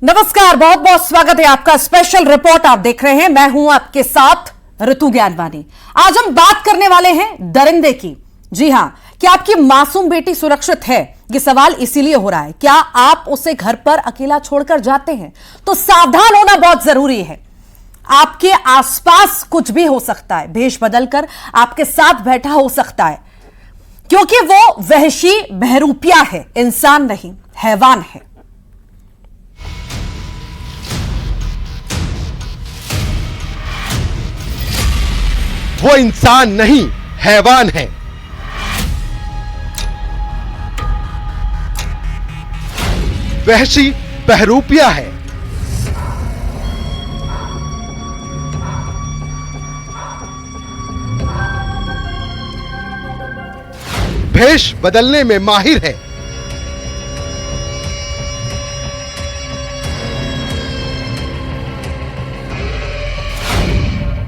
नमस्कार, बहुत बहुत स्वागत है आपका। स्पेशल रिपोर्ट आप देख रहे हैं। मैं हूं आपके साथ ऋतु ज्ञानवानी। आज हम बात करने वाले हैं दरिंदे की। जी हां, क्या आपकी मासूम बेटी सुरक्षित है? ये सवाल इसीलिए हो रहा है। क्या आप उसे घर पर अकेला छोड़कर जाते हैं तो सावधान होना बहुत जरूरी है। आपके आसपास कुछ भी हो सकता है, भेष बदलकर आपके साथ बैठा हो सकता है, क्योंकि वो वहशी बहरूपिया है, इंसान नहीं हैवान है। वो इंसान नहीं हैवान है। वहशी बहरूपिया है। भेष बदलने में माहिर है।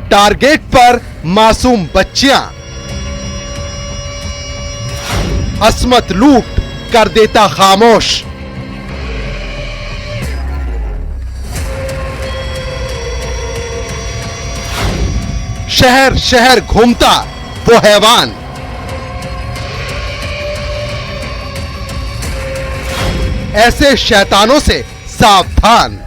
टारगेट पर मासूम बच्चियां। अस्मत लूट कर देता खामोश। शहर शहर घूमता वो हैवान। ऐसे शैतानों से सावधान।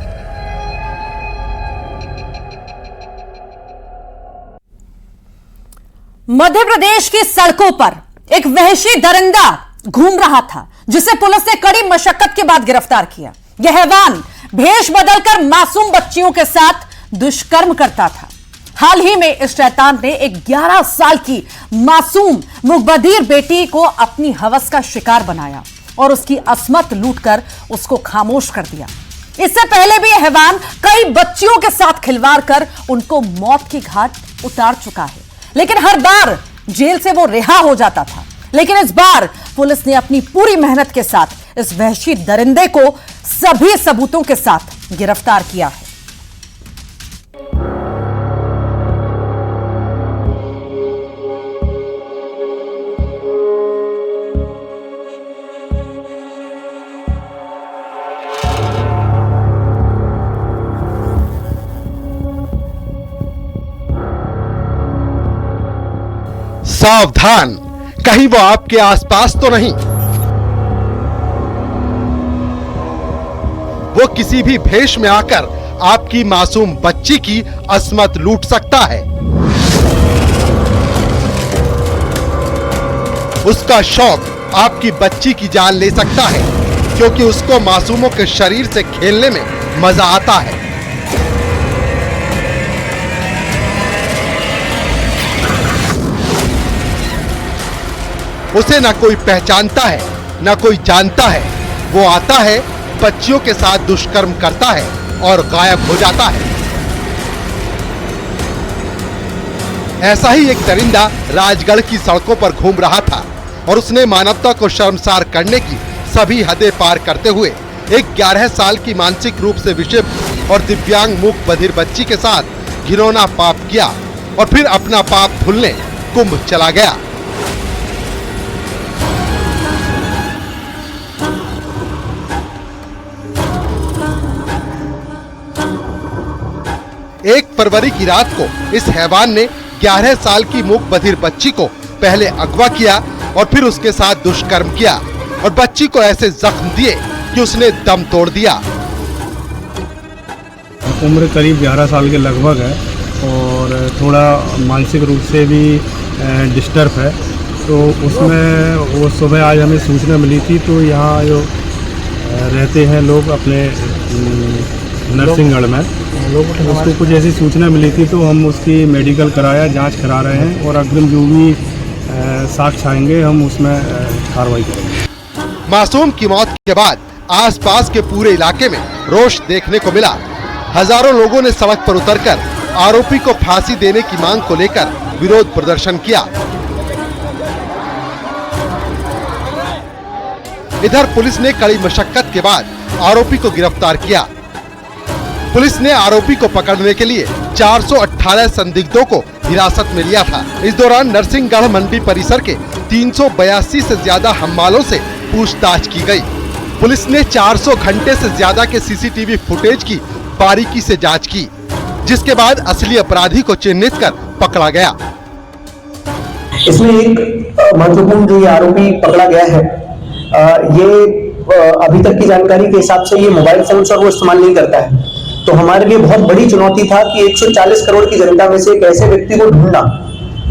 मध्य प्रदेश की सड़कों पर एक वहशी दरिंदा घूम रहा था, जिसे पुलिस ने कड़ी मशक्कत के बाद गिरफ्तार किया। यह हैवान भेष बदलकर मासूम बच्चियों के साथ दुष्कर्म करता था। हाल ही में इस शैतान ने एक 11 साल की मासूम मुखबधिर बेटी को अपनी हवस का शिकार बनाया और उसकी अस्मत लूटकर उसको खामोश कर दिया। इससे पहले भी यह हैवान कई बच्चियों के साथ खिलवाड़ कर उनको मौत की घाट उतार चुका है, लेकिन हर बार जेल से वो रिहा हो जाता था। लेकिन इस बार पुलिस ने अपनी पूरी मेहनत के साथ इस वहशी दरिंदे को सभी सबूतों के साथ गिरफ्तार किया है। सावधान, कहीं वो आपके आसपास तो नहीं। वो किसी भी भेष में आकर आपकी मासूम बच्ची की अस्मत लूट सकता है। उसका शौक आपकी बच्ची की जान ले सकता है, क्योंकि उसको मासूमों के शरीर से खेलने में मजा आता है। उसे ना कोई पहचानता है, ना कोई जानता है। वो आता है, बच्चियों के साथ दुष्कर्म करता है और गायब हो जाता है। ऐसा ही एक दरिंदा राजगढ़ की सड़कों पर घूम रहा था और उसने मानवता को शर्मसार करने की सभी हदें पार करते हुए एक 11 साल की मानसिक रूप से विक्षिप्त और दिव्यांग मूक बधिर बच्ची के साथ घिनौना पाप किया और फिर अपना पाप धुलने कुंभ चला गया। एक फरवरी की रात को इस हैवान ने 11 साल की मूक बधिर बच्ची को पहले अगवा किया और फिर उसके साथ दुष्कर्म किया और बच्ची को ऐसे जख्म दिए कि उसने दम तोड़ दिया। उम्र करीब 11 साल के लगभग है और थोड़ा मानसिक रूप से भी डिस्टर्ब है। तो उसमें वो सुबह आज हमें सूचना मिली थी, तो यहाँ जो रहते हैं लोग अपने नरसिंहगढ़ में, उसको कुछ ऐसी सूचना मिली थी, तो हम उसकी मेडिकल कराया, जांच करा रहे हैं और अग्रिम जो भी साक्ष्य आएंगे हम उसमें कार्रवाई करेंगे। मासूम की मौत के बाद आसपास के पूरे इलाके में रोष देखने को मिला। हजारों लोगों ने सड़क पर उतरकर आरोपी को फांसी देने की मांग को लेकर विरोध प्रदर्शन किया। इधर पुलिस ने कड़ी मशक्कत के बाद आरोपी को गिरफ्तार किया। पुलिस ने आरोपी को पकड़ने के लिए 418 संदिग्धों को हिरासत में लिया था। इस दौरान नरसिंहगढ़ मंडी परिसर के 382 से ज्यादा हम्मालों से पूछताछ की गई। पुलिस ने 400 घंटे से ज्यादा के सीसीटीवी फुटेज की बारीकी से जांच की, जिसके बाद असली अपराधी को चिन्हित कर पकड़ा गया। इसमें एक महत्वपूर्ण जो ये आरोपी पकड़ा गया है, ये अभी तक की जानकारी के हिसाब से ये मोबाइल फोन और वो इस्तेमाल नहीं करता है। तो हमारे लिए बहुत बड़ी चुनौती था कि 140 करोड़ की जनता में से एक ऐसे व्यक्ति को ढूंढना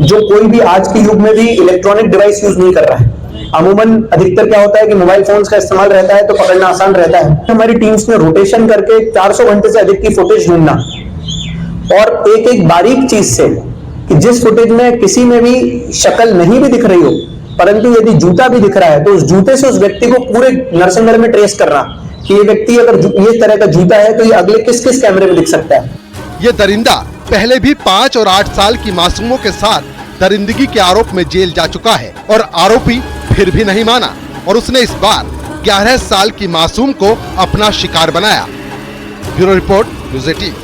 जो कोई भी आज के युग में भी इलेक्ट्रॉनिक डिवाइस यूज नहीं कर रहा है। अमूमन अधिकतर क्या होता है कि मोबाइल फोन्स का इस्तेमाल रहता है तो पकड़ना आसान रहता है। हमारी टीम्स ने रोटेशन करके 400 घंटे से अधिक की फुटेज ढूंढना और एक एक बारीक चीज से कि जिस फुटेज में किसी में भी शक्ल नहीं भी दिख रही हो, परंतु यदि जूता भी दिख रहा है तो उस जूते से उस व्यक्ति को पूरे नरसिंहगढ़ में ट्रेस करना कि ये व्यक्ति अगर ये तरह का जूता है तो ये अगले किस किस कैमरे में दिख सकता है। ये दरिंदा पहले भी 5 और 8 साल की मासूमों के साथ दरिंदगी के आरोप में जेल जा चुका है और आरोपी फिर भी नहीं माना और उसने इस बार 11 साल की मासूम को अपना शिकार बनाया। Bureau report, news 18।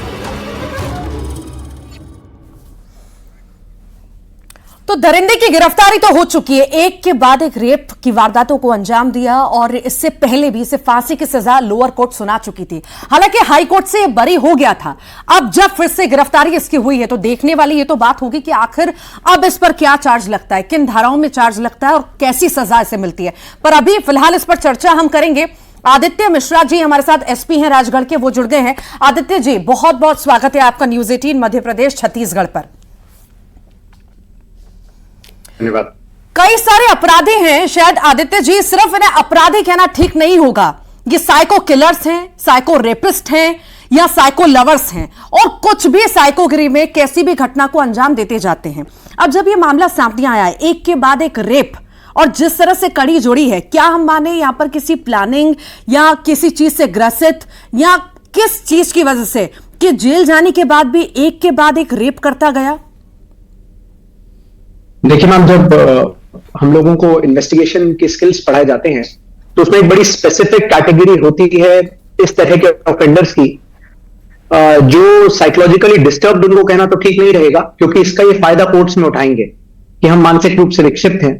तो दरिंदे की गिरफ्तारी तो हो चुकी है, एक के बाद एक रेप की वारदातों को अंजाम दिया और इससे पहले भी इसे फांसी की सजा लोअर कोर्ट सुना चुकी थी। हालांकि हाई कोर्ट से बरी हो गया था। अब जब फिर से गिरफ्तारी इसकी हुई है तो देखने वाली ये तो बात होगी कि आखिर अब इस पर क्या चार्ज लगता है, किन धाराओं में चार्ज लगता है और कैसी सजा इसे मिलती है। पर अभी फिलहाल इस पर चर्चा हम करेंगे। आदित्य मिश्रा जी हमारे साथ एसपी हैं राजगढ़ के, वो जुड़ गए हैं। आदित्य जी, बहुत बहुत स्वागत है आपका न्यूज़ 18 मध्य प्रदेश छत्तीसगढ़ पर। धन्यवाद। कई सारे अपराधी हैं, शायद आदित्य जी सिर्फ इन्हें अपराधी कहना ठीक नहीं होगा। ये साइको किलर्स हैं, साइको रेपिस्ट हैं या साइको लवर्स हैं और कुछ भी साइकोगिरी में कैसी भी घटना को अंजाम देते जाते हैं। अब जब ये मामला सामने आया है, एक के बाद एक रेप और जिस तरह से कड़ी जुड़ी है, क्या हम माने यहां पर किसी प्लानिंग या किसी चीज से ग्रसित या किस चीज की वजह से कि जेल जाने के बाद भी एक के बाद एक रेप करता गया? देखिए मैम, जब हम लोगों को इन्वेस्टिगेशन के स्किल्स पढ़ाए जाते हैं तो उसमें एक बड़ी स्पेसिफिक कैटेगरी होती है इस तरह के ऑफेंडर्स की, जो साइकोलॉजिकली डिस्टर्ब्ड, उनको कहना तो ठीक नहीं रहेगा क्योंकि इसका ये फायदा कोर्ट्स में उठाएंगे कि हम मानसिक रूप से विक्षिप्त हैं।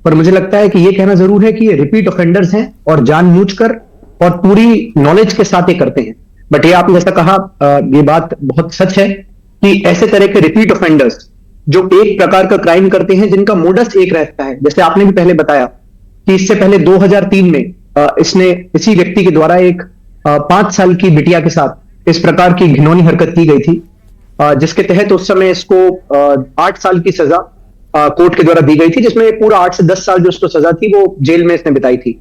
पर मुझे लगता है कि ये कहना जरूर है कि ये रिपीट ऑफेंडर्स हैं और जानबूझकर और पूरी नॉलेज के साथ ये करते हैं। बट ये आपने जैसा कहा, ये बात बहुत सच है कि ऐसे तरह के रिपीट ऑफेंडर्स जो एक प्रकार का क्राइम करते हैं जिनका मोडस एक रहता है, जैसे आपने भी पहले बताया कि इससे पहले 2003 में इसने इसी व्यक्ति के द्वारा एक 5 साल की बिटिया के साथ इस प्रकार की घिनौनी हरकत की गई थी, जिसके तहत उस समय इसको 8 साल की सजा कोर्ट के द्वारा दी गई थी, जिसमें पूरा 8 से 10 साल जो उसको सजा थी वो जेल में इसने बिताई थी।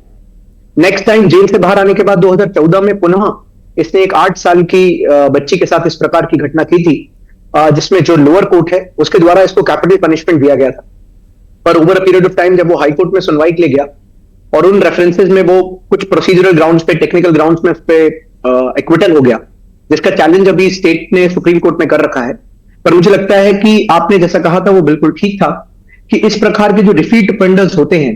नेक्स्ट टाइम जेल से बाहर आने के बाद 2014 में पुनः इसने एक 8 साल की बच्ची के साथ इस प्रकार की घटना की थी, जिसमें जो लोअर कोर्ट है उसके द्वारा इसको कैपिटल पनिशमेंट दिया गया था। पर over a period of time जब वो हाई कोर्ट में सुनवाई के लिए गया और उन रेफरेंसेस में वो कुछ प्रोसीजरल ग्राउंड्स पे, टेक्निकल ग्राउंड्स में उस पे एक्विटल हो गया, जिसका चैलेंज अभी स्टेट ने सुप्रीम कोर्ट में कर रखा है। पर मुझे लगता है कि आपने जैसा कहा था वो बिल्कुल ठीक था कि इस प्रकार के जो रिपीट ऑफेंडर्स होते हैं,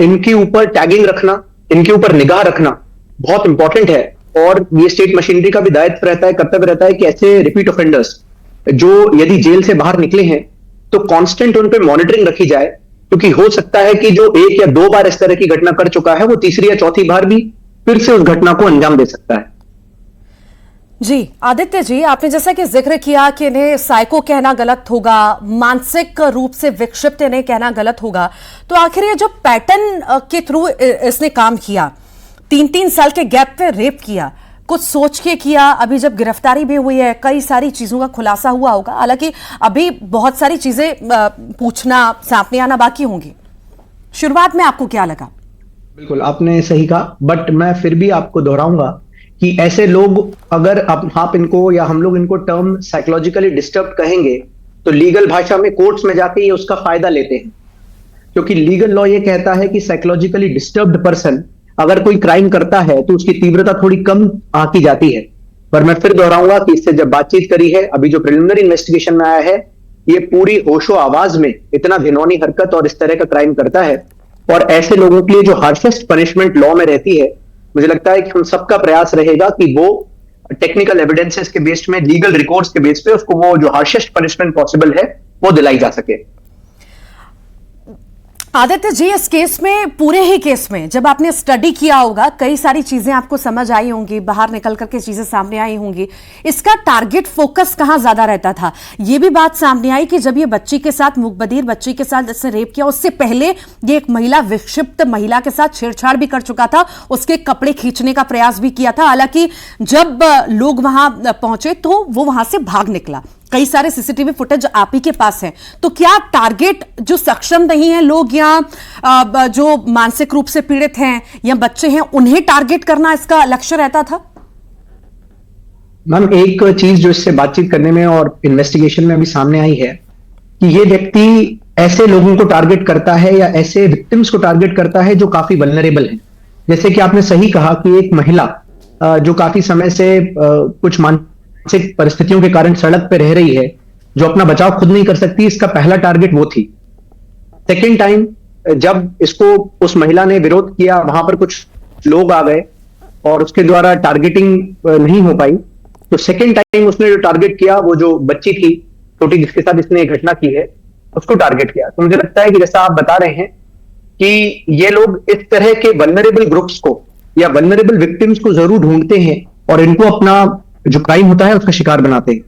इनके ऊपर टैगिंग रखना, इनके ऊपर निगाह रखना बहुत इंपॉर्टेंट है और ये स्टेट मशीनरी का भी दायित्व रहता है, कर्तव्य रहता है कि ऐसे रिपीट ऑफेंडर्स जो यदि जेल से बाहर निकले हैं तो कांस्टेंट उन पे मॉनिटरिंग रखी जाए, क्योंकि हो सकता है कि जो 1 या 2 बार इस तरह की घटना कर चुका है वो तीसरी या चौथी बार भी फिर से उस घटना को अंजाम दे सकता है। जी आदित्य जी, आपने जैसा कि जिक्र किया कि इन्हें साइको कहना गलत होगा, मानसिक रूप से विक्षिप्त इन्हें कहना गलत होगा, तो आखिर ये जो पैटर्न के थ्रू इसने काम किया, 3-3 साल के गैप पे रेप किया, कुछ सोच के किया? अभी जब गिरफ्तारी भी हुई है कई सारी चीजों का खुलासा हुआ होगा, हालांकि अभी बहुत सारी चीजें पूछना, सामने आना बाकी होंगी। शुरुआत में आपको क्या लगा? बिल्कुल आपने सही कहा, बट मैं फिर भी आपको दोहराऊंगा कि ऐसे लोग अगर आप इनको या हम लोग इनको टर्म साइकोलॉजिकली डिस्टर्ब कहेंगे तो लीगल भाषा में कोर्ट्स में जाके ये उसका फायदा लेते हैं, क्योंकि लीगल लॉ ये कहता है कि साइकोलॉजिकली डिस्टर्ब्ड पर्सन अगर कोई क्राइम करता है तो उसकी तीव्रता थोड़ी कम आंकी जाती है। पर मैं फिर दोहराऊंगा कि इससे जब बातचीत करी है, अभी जो प्रिलिमिनरी इन्वेस्टिगेशन में आया है, ये पूरी होशो आवाज में इतना घिनौनी हरकत और इस तरह का क्राइम करता है और ऐसे लोगों के लिए जो हार्शेस्ट पनिशमेंट लॉ में रहती है, मुझे लगता है कि हम सबका प्रयास रहेगा कि वो टेक्निकल एविडेंसेस के बेस में, लीगल रिकॉर्ड्स के बेस पे उसको वो जो हार्शेस्ट पनिशमेंट पॉसिबल है वो दिलाई जा सके। आदित्य जी, इस केस में, पूरे ही केस में जब आपने स्टडी किया होगा, कई सारी चीजें आपको समझ आई होंगी, बाहर निकल करके चीजें सामने आई होंगी। इसका टारगेट फोकस कहां ज्यादा रहता था? ये भी बात सामने आई कि जब ये बच्ची के साथ, मूकबधिर बच्ची के साथ इसने रेप किया, उससे पहले ये एक महिला, विक्षिप्त महिला के साथ छेड़छाड़ भी कर चुका था, उसके कपड़े खींचने का प्रयास भी किया था। हालांकि जब लोग वहां पहुंचे तो वो वहां से भाग निकला। कई सारे सीसीटीवी फुटेज आप ही के पास है। तो क्या टारगेट जो सक्षम नहीं है लोग, या जो मानसिक रूप से पीड़ित हैं या बच्चे हैं, उन्हें टारगेट करना इसका लक्ष्य रहता था? मैम, एक चीज जो इससे बातचीत करने में और इन्वेस्टिगेशन में अभी सामने आई है कि ये व्यक्ति ऐसे लोगों को टारगेट करता है या ऐसे विक्टिम्स को टारगेट करता है जो काफी वल्नरेबल है। जैसे कि आपने सही कहा कि एक महिला जो काफी समय से कुछ मानसिक परिस्थितियों के कारण सड़क पे रह रही है, जो अपना बचाव खुद नहीं कर सकती, इसका पहला टारगेट वो थी। सेकेंड टाइम जब इसको उस महिला ने विरोध किया, वहां पर कुछ लोग आ गए और उसके द्वारा टारगेटिंग नहीं हो पाई, तो सेकेंड टाइम उसने जो टारगेट किया, वो जो बच्ची थी छोटी जिसके साथ इसने घटना की है, उसको टारगेट किया। तो मुझे लगता है कि जैसा आप बता रहे हैं कि ये लोग इस तरह के वल्नरेबल ग्रुप्स को या वल्नरेबल विक्टिम्स को जरूर ढूंढते हैं और इनको अपना जो क्राइम होता है उसका शिकार बनाते हैं।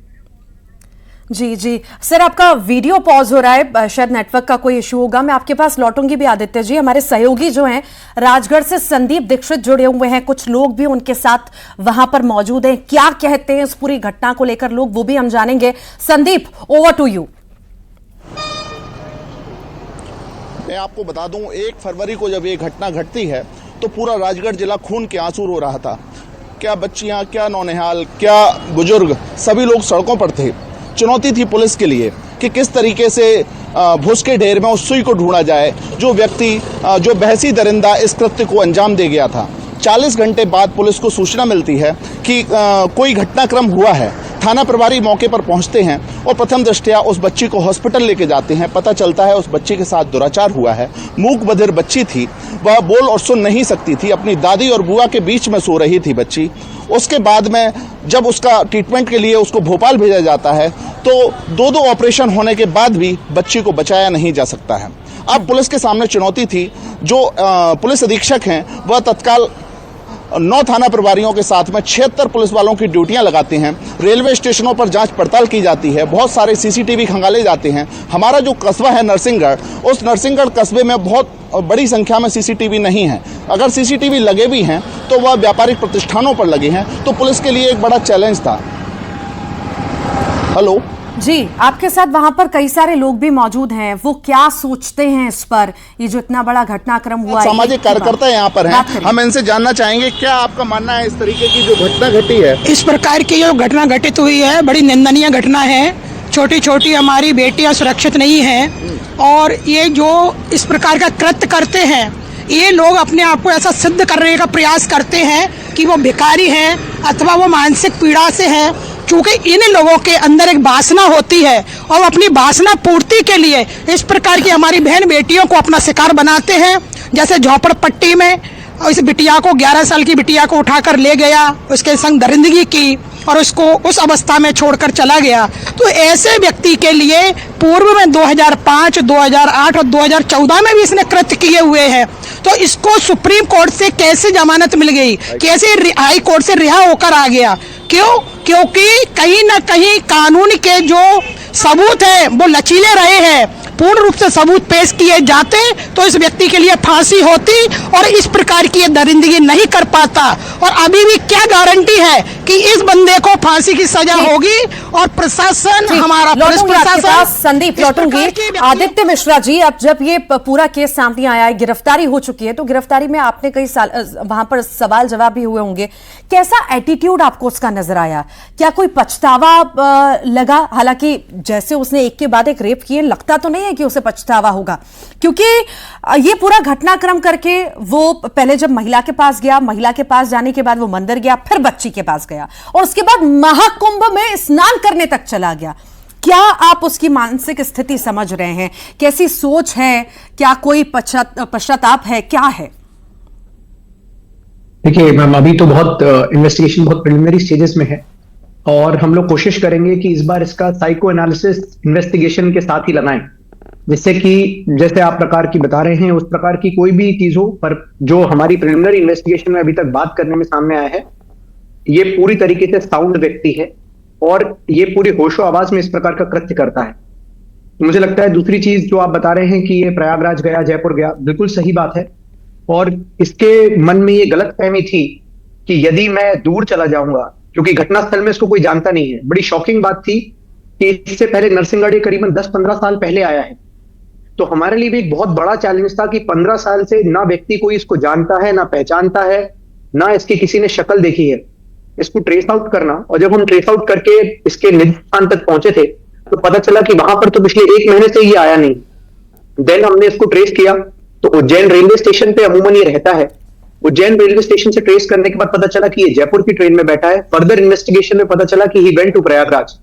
जी जी सर, आपका वीडियो पॉज हो रहा है, शायद नेटवर्क का कोई इशू होगा। मैं आपके पास लौटूंगी भी आदित्य जी। हमारे सहयोगी जो हैं राजगढ़ से संदीप दीक्षित जुड़े हुए हैं, कुछ लोग भी उनके साथ वहां पर मौजूद हैं। क्या कहते हैं इस पूरी घटना को लेकर लोग, वो भी हम जानेंगे। Sandeep, over to you. मैं आपको बता दूं, 1 फरवरी को जब ये घटना घटती है तो पूरा राजगढ़ जिला खून के आंसू रो रहा था। क्या बच्चियां, क्या नौनिहाल, क्या बुजुर्ग, सभी लोग सड़कों पर थे। चुनौती थी पुलिस के लिए कि किस तरीके से भूस के ढेर में उस सुई को ढूंढा जाए जो व्यक्ति, जो बहसी दरिंदा इस कृत्य को अंजाम दे गया था। 40 घंटे बाद पुलिस को सूचना मिलती है कि कोई घटनाक्रम हुआ है। थाना प्रभारी मौके पर पहुंचते हैं और प्रथम दृष्टया उस बच्ची को हॉस्पिटल लेके जाते हैं। पता चलता है उस बच्ची के साथ दुराचार हुआ है। मूक बधिर बच्ची थी, वह बोल और सुन नहीं सकती थी, अपनी दादी और बुआ के बीच में सो रही थी बच्ची। उसके बाद में जब उसका ट्रीटमेंट के लिए उसको भोपाल भेजा जाता है तो 2 ऑपरेशन होने के बाद भी बच्ची को बचाया नहीं जा सकता है। अब पुलिस के सामने चुनौती थी। जो पुलिस अधीक्षक हैं वह तत्काल 9 थाना प्रभारियों के साथ में 76 पुलिस वालों की ड्यूटियां लगाते हैं। रेलवे स्टेशनों पर जांच पड़ताल की जाती है, बहुत सारे सीसीटीवी खंगाले जाते हैं। हमारा जो कस्बा है नरसिंहगढ़, उस नरसिंहगढ़ कस्बे में बहुत बड़ी संख्या में सीसीटीवी नहीं है। अगर सीसीटीवी लगे भी हैं तो वह व्यापारिक प्रतिष्ठानों पर लगे हैं, तो पुलिस के लिए एक बड़ा चैलेंज था। हेलो जी, आपके साथ वहां पर कई सारे लोग भी मौजूद हैं, वो क्या सोचते हैं इस पर, ये जो इतना बड़ा घटनाक्रम हुआ है? सामाजिक कार्यकर्ता यहाँ पर हैं, हम इनसे जानना चाहेंगे क्या आपका मानना है इस तरीके की जो घटना घटी है? इस प्रकार की जो घटना घटित हुई है बड़ी निंदनीय घटना है। छोटी छोटी हमारी बेटियां सुरक्षित नहीं हैं और ये जो इस प्रकार का कृत्य करते हैं, ये लोग अपने आप को ऐसा सिद्ध करने का प्रयास करते हैं कि वो भिखारी हैं अथवा वो मानसिक पीड़ा से हैं। चूंकि इन लोगों के अंदर एक वासना होती है और वो अपनी वासना पूर्ति के लिए इस प्रकार की हमारी बहन बेटियों को अपना शिकार बनाते हैं। जैसे झोपड़पट्टी में इस बिटिया को, 11 साल की बिटिया को उठाकर ले गया, उसके संग दरिंदगी की और उसको उस अवस्था में छोड़कर चला गया। तो ऐसे व्यक्ति के लिए पूर्व में 2005, 2008 और 2014 में भी इसने कृत्य किए हुए हैं। तो इसको सुप्रीम कोर्ट से कैसे जमानत मिल गई, कैसे हाई कोर्ट से रिहा होकर आ गया? क्यों? क्योंकि कहीं ना कहीं कानून के जो सबूत है वो लचीले रहे हैं। पूर्ण रूप से सबूत पेश किए जाते तो इस व्यक्ति के लिए फांसी होती और इस प्रकार की दरिंदगी नहीं कर पाता। और अभी भी क्या गारंटी है कि इस बंदे को फांसी की सजा होगी? और प्रशासन, हमारा पुलिस प्रशासन। संदीप, लौटूंगी। आदित्य मिश्रा जी, अब जब ये पूरा केस सामने आया है, गिरफ्तारी हो चुकी है, तो गिरफ्तारी में आपने कई साल वहां पर सवाल जवाब भी हुए होंगे, कैसा एटीट्यूड आपको उसका नजर आया? क्या कोई पछतावा लगा? हालांकि जैसे उसने एक के बाद एक रेप किए, लगता तो नहीं है कि उसे पछतावा होगा, क्योंकि ये पूरा घटनाक्रम करके वो पहले जब महिला के पास गया, महिला के पास जाने के बाद वो मंदिर गया, फिर बच्ची के पास गया और उसके बाद महाकुंभ में स्नान करने तक चला गया। क्या आप उसकी मानसिक स्थिति समझ रहे हैं? कैसी सोच है? क्या कोई पश्चाताप है? क्या है? देखिए मैम, अभी तो बहुत इन्वेस्टिगेशन बहुत प्रिलिमिनरी स्टेजेस में है और हम लोग कोशिश करेंगे कि इस बार इसका साइको एनालिसिस इन्वेस्टिगेशन के साथ ही लगाएं। जिससे कि जैसे आप प्रकार की बता रहे हैं उस प्रकार की कोई भी चीज हो, पर जो हमारी प्रिलिमिनरी इन्वेस्टिगेशन में अभी तक बात करने में सामने आया है, ये पूरी तरीके से साउंड व्यक्ति है और ये पूरी होशो आवाज में इस प्रकार का कृत्य करता है। मुझे लगता है दूसरी चीज जो आप बता रहे हैं कि ये प्रयागराज गया, जयपुर गया, बिल्कुल सही बात है। और इसके मन में ये गलतफहमी थी कि यदि मैं दूर चला जाऊंगा, क्योंकि घटनास्थल में इसको कोई जानता नहीं है। बड़ी शॉकिंग बात थी कि इससे पहले नरसिंहगढ़ ये करीबन 10-15 साल पहले आया है। तो हमारे लिए भी एक बहुत बड़ा चैलेंज था कि 15 साल से ना व्यक्ति कोई इसको जानता है, ना पहचानता है, ना इसकी किसी ने शक्ल देखी है, इसको ट्रेस आउट करना। और जब हम ट्रेस आउट करके इसके निज स्थान तक पहुंचे थे तो पता चला कि वहां पर तो पिछले 1 महीने से ये आया नहीं। देन हमने इसको ट्रेस किया तो उज्जैन रेलवे स्टेशन पे अमूमन ये रहता है। उज्जैन रेलवे स्टेशन से ट्रेस करने के बाद पता चला कि ये जयपुर की ट्रेन में बैठा है। फर्दर इन्वेस्टिगेशन में पता चला कि ही वेंट टू प्रयागराज।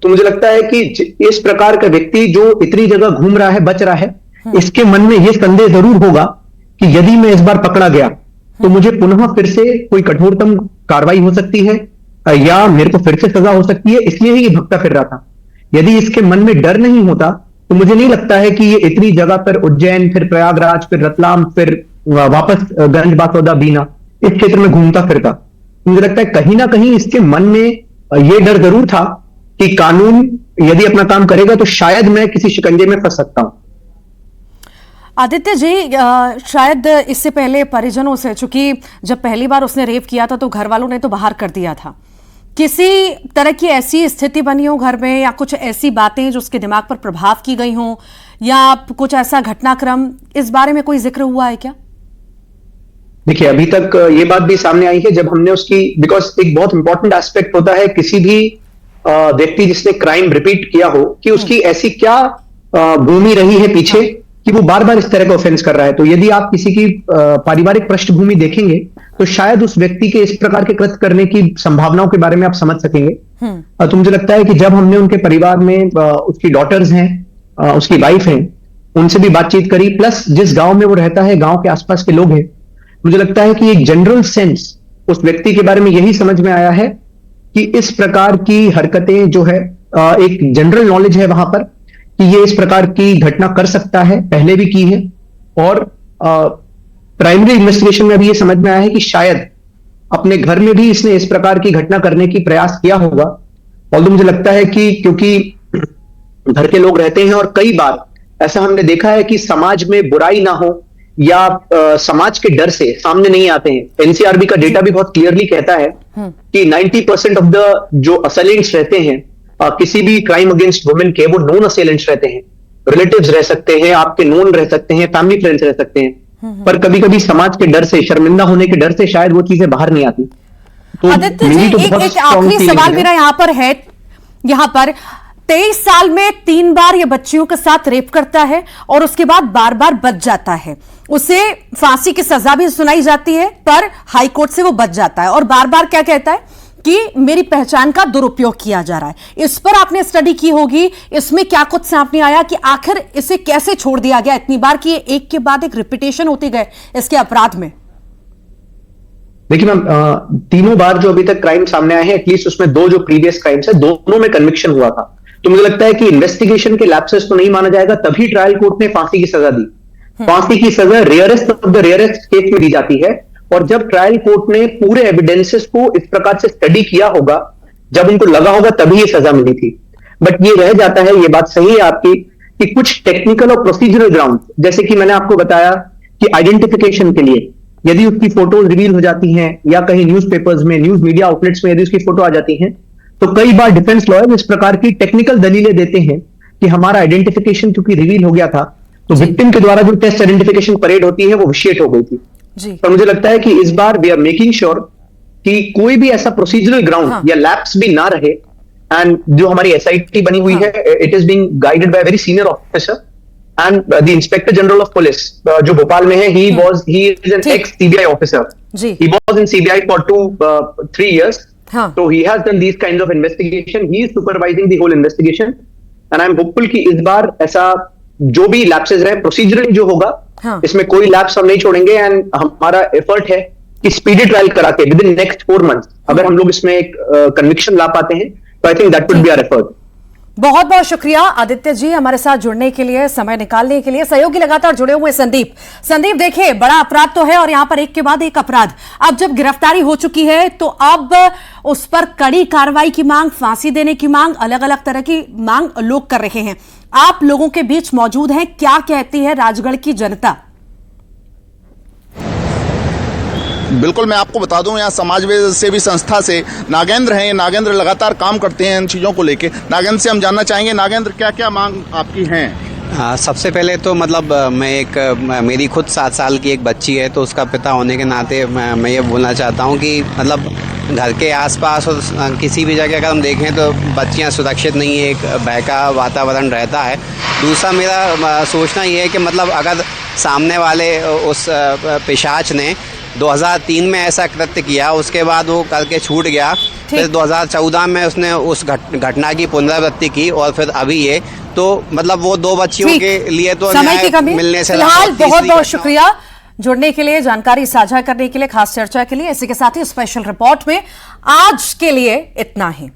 तो मुझे लगता है कि इस प्रकार का व्यक्ति जो इतनी जगह घूम रहा है, बच रहा है, इसके मन में यह संदेह जरूर होगा कि यदि मैं इस बार पकड़ा गया तो मुझे पुनः फिर से कोई कठोरतम कार्रवाई हो सकती है या मेरे को फिर से सजा हो सकती है, इसलिए ही ये भगता फिर रहा था। यदि इसके मन में डर नहीं होता तो मुझे नहीं लगता है कि ये इतनी जगह पर उज्जैन, फिर प्रयागराज, फिर रतलाम, फिर वापस गंज बासौदा, बीना, इस क्षेत्र में घूमता फिरता। मुझे लगता है कहीं ना कहीं इसके मन में यह डर जरूर था कि कानून यदि अपना काम करेगा तो शायद मैं किसी शिकंजे में फंस सकता हूं। आदित्य जी, शायद इससे पहले परिजनों से, चूंकि जब पहली बार उसने रेप किया था तो घर वालों ने तो बाहर कर दिया था, किसी तरह की ऐसी स्थिति बनी हो घर में या कुछ ऐसी बातें जो उसके दिमाग पर प्रभाव की गई हो या कुछ ऐसा घटनाक्रम, इस बारे में कोई जिक्र हुआ है क्या? देखिए, अभी तक ये बात भी सामने आई है जब हमने उसकी, बिकॉज एक बहुत इंपॉर्टेंट एस्पेक्ट होता है किसी भी व्यक्ति जिसने क्राइम रिपीट किया हो कि उसकी ऐसी क्या भूमि रही है पीछे कि वो बार बार इस तरह का ऑफेंस कर रहा है। तो यदि आप किसी की पारिवारिक पृष्ठभूमि देखेंगे तो शायद उस व्यक्ति के इस प्रकार के कृत्य करने की संभावनाओं के बारे में आप समझ सकेंगे। तो मुझे लगता है कि जब हमने उनके परिवार में उसकी डॉटर्स हैं, उसकी वाइफ हैं, उनसे भी बातचीत करी, प्लस जिस गांव में वो रहता है, गांव के आसपास के लोग हैं, मुझे लगता है कि एक जनरल सेंस उस व्यक्ति के बारे में यही समझ में आया है कि इस प्रकार की हरकतें जो है, एक जनरल नॉलेज है वहां पर कि ये इस प्रकार की घटना कर सकता है, पहले भी की है। और प्राइमरी इन्वेस्टिगेशन में अभी ये समझ में आया है कि शायद अपने घर में भी इसने इस प्रकार की घटना करने की प्रयास किया होगा। और मुझे लगता है कि क्योंकि घर के लोग रहते हैं और कई बार ऐसा हमने देखा है कि समाज में बुराई ना हो या समाज के डर से सामने नहीं आते हैं। एनसीआरबी का डेटा भी बहुत क्लियरली कहता है कि 90% ऑफ द जो असेलेंट्स रहते हैं किसी भी क्राइम अगेंस्ट वुमेन के, वो नॉन असेलेंट्स रहते हैं। रिलेटिव्स रह सकते हैं, आपके नॉन रह सकते हैं, फैमिली फ्रेंड्स रह सकते हैं, पर कभी कभी समाज के डर से, शर्मिंदा होने के डर से शायद वो चीजें बाहर नहीं आती। तो आदित्य जी, एक आखिरी सवाल मेरा यहाँ पर है। यहाँ पर 23 साल में 3 बार ये बच्चियों के साथ रेप करता है और उसके बाद बार बार बच जाता है। उसे फांसी की सजा भी सुनाई जाती है पर हाईकोर्ट से वो बच जाता है और बार बार क्या कहता है कि मेरी पहचान का दुरुपयोग किया जा रहा है। इस पर आपने स्टडी की होगी, इसमें क्या कुछ सामने आया कि आखिर इसे कैसे छोड़ दिया गया इतनी बार कि ये एक के बाद एक रिपीटेशन होते गए इसके अपराध में? देखिए मैम, तीनों बार जो अभी तक क्राइम सामने आए हैं, एटलीस्ट उसमें 2 जो प्रीवियस क्राइम्स है, दोनों में कन्विक्शन हुआ था। तो मुझे लगता है कि इन्वेस्टिगेशन के लैप्सेस तो नहीं माना जाएगा, तभी ट्रायल कोर्ट ने फांसी की सजा दी। फांसी की सजा rarest of the rarest case में दी जाती है। और जब ट्रायल कोर्ट ने पूरे एविडेंसेस को इस प्रकार से स्टडी किया होगा, जब उनको लगा होगा, तभी ये सजा मिली थी। बट ये रह जाता है, ये बात सही है आपकी, कि कुछ टेक्निकल और प्रोसीजरल ग्राउंड, जैसे कि मैंने आपको बताया कि आइडेंटिफिकेशन के लिए यदि उसकी फोटोज रिवील हो जाती हैं या कहीं न्यूज़पेपर्स में, न्यूज मीडिया आउटलेट्स में यदि उसकी फोटो आ जाती है, तो कई बार डिफेंस लॉयर इस प्रकार की टेक्निकल दलीलें देते हैं कि हमारा आइडेंटिफिकेशन क्योंकि रिवील हो गया था, तो विक्टिम के द्वारा जो टेस्ट आइडेंटिफिकेशन परेड होती है वो विशिएट हो गई थी। तो मुझे लगता है कि इस बार वी आर मेकिंग श्योर कि कोई भी ऐसा प्रोसीजरल ग्राउंड या लैप्स भी ना रहे। एंड जो हमारी एसआईटी बनी हुई है, it is being guided by very senior officer and the inspector general of police जो भोपाल में है, he is an x CBI officer. He was in CBI for 2-3 years. So he has done these kinds of investigation. He is supervising the whole investigation, and I'm hopeful कि इस बार ऐसा जो भी lapses रहे, procedurally जो होगा, इसमें कोई लैप्स हम नहीं छोड़ेंगे। एंड हमारा एफर्ट है कि स्पीडी ट्रायल करा के विद इन नेक्स्ट 4 months अगर हम लोग इसमें एक कन्विक्शन ला पाते हैं, तो I think that would be our effort. बहुत बहुत शुक्रिया आदित्य जी हमारे साथ जुड़ने के लिए, समय निकालने के लिए। सहयोगी लगातार जुड़े हुए संदीप देखिए, बड़ा अपराध तो है और यहां पर एक के बाद एक अपराध। अब जब गिरफ्तारी हो चुकी है तो अब उस पर कड़ी कार्रवाई की मांग, फांसी देने की मांग, अलग अलग तरह की मांग लोग कर रहे हैं। आप लोगों के बीच मौजूद हैं, क्या कहती है राजगढ़ की जनता? बिल्कुल, मैं आपको बता दूं, यहाँ समाज सेवी संस्था से नागेंद्र हैं। नागेंद्र लगातार काम करते हैं इन चीज़ों को लेके। नागेंद्र से हम जानना चाहेंगे, नागेंद्र क्या क्या मांग आपकी हैं? सबसे पहले तो मतलब मेरी खुद 7 साल की एक बच्ची है, तो उसका पिता होने के नाते मैं ये बोलना चाहता हूँ कि मतलब घर के आसपास और किसी भी जगह अगर हम देखें तो बच्चियाँ सुरक्षित नहीं है, एक भय का वातावरण रहता है। दूसरा मेरा सोचना ये है कि मतलब अगर सामने वाले उस पिशाच ने 2003 में ऐसा कृत्य किया, उसके बाद वो करके छूट गया, फिर 2014 में उसने उस घटना की पुनरावृत्ति की और फिर अभी ये, तो मतलब वो 2 बच्चियों के लिए तो समय की कमी। मिलने से फिलहाल बहुत बहुत शुक्रिया जुड़ने के लिए, जानकारी साझा करने के लिए, खास चर्चा के लिए। इसी के साथ ही स्पेशल रिपोर्ट में आज के लिए इतना ही।